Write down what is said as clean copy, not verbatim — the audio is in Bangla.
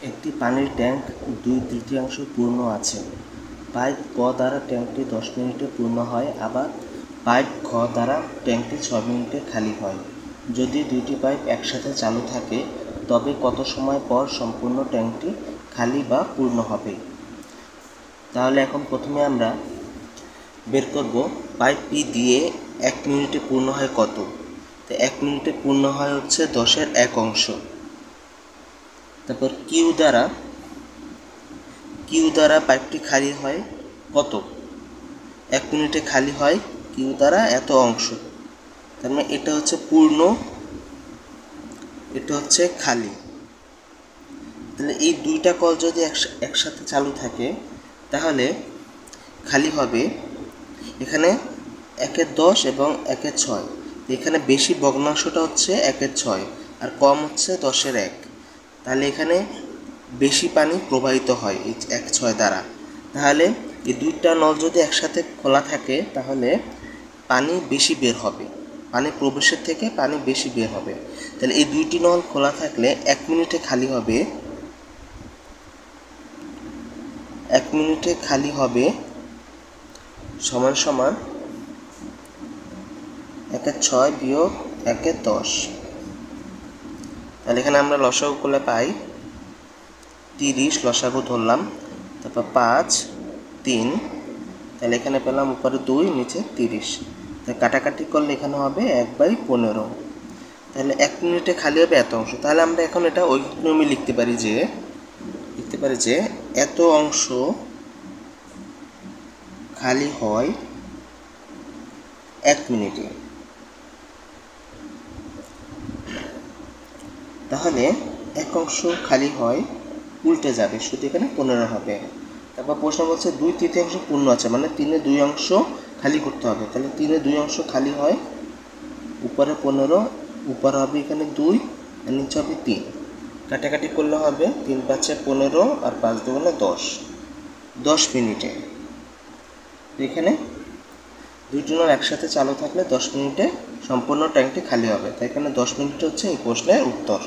একটি পানির ট্যাঙ্ক 2/3 পূর্ণ আছে। পাইপ ক দ্বারা ট্যাঙ্কটি 10 মিনিটে পূর্ণ হয়, আবার পাইপ খ দ্বারা ট্যাঙ্কটি 6 মিনিটে খালি হয়। যদি দুইটি পাইপ একসাথে চালু থাকে তবে কত সময় পর সম্পূর্ণ ট্যাঙ্কটি খালি বা পূর্ণ হবে? তাহলে এখন প্রথমে আমরা বের করব পাইপ পি দিয়ে 1 মিনিটে পূর্ণ হয় কত। তো 1 মিনিটে পূর্ণ হয় হচ্ছে 10-এর 1 অংশ। তারপর কিউ দ্বারা পাইপটি খালি হয় কত? 1 মিনিটে খালি হয় কিউ দ্বারা এত অংশ। তার মানে এটা হচ্ছে পূর্ণ, এটা হচ্ছে খালি। তাহলে এই দুইটা কল যদি একসাথে চালু থাকে তাহলে খালি হবে এখানে 1/10 এবং 1/6। এখানে বেশি ভগ্নাংশটা হচ্ছে 1/6 আর কম হচ্ছে 10-এর 1। তাহলে এখানে বেশি পানি প্রবাহিত হয় এই 1/6 দ্বারা। তাহলে এই দুইটা নল যদি একসাথে খোলা থাকে তাহলে পানি বেশি বের হবে, পানি প্রবেশের থেকে পানি বেশি বের হবে। তাহলে এই দুইটি নল খোলা থাকলে 1 মিনিটে খালি হবে, 1 মিনিটে খালি হবে সমান সমান 1/6 বিয়োগ 1/10। তাহলে এখানে আমরা লসাগু করলে পাই 30, লসাগু ধরলাম, তারপর 5, 3, তাহলে এখানে পেলাম উপরে 2, নিচে 30। তাহলে কাটাকাটি করলে এখানে হবে 1/15। তাহলে 1 মিনিটে খালি হবে এত অংশ। তাহলে আমরা এখন এটা ওই নিয়মে লিখতে পারি যে এত অংশ খালি হয় 1 মিনিটে। তাহলে 1 অংশ খালি হয়, উল্টে যাবে, শুধু এখানে 15 হবে। তারপর প্রশ্ন বলছে 2/3 পূর্ণ আছে, মানে 3/2 অংশ খালি করতে হবে। তাহলে 3/2 অংশ খালি হয়, উপরে 15, উপরে হবে এখানে 2 আর নিচে হবে 3। কাটাকাটি করলে হবে 3×5 = 15 আর 5×2 = 10, 10 মিনিটে। এখানে দুইটি নল একসাথে চালু থাকলে 10 মিনিটে সম্পূর্ণ ট্যাঙ্কটি খালি হবে। তাই এখানে 10 মিনিট হচ্ছে এই প্রশ্নের উত্তর।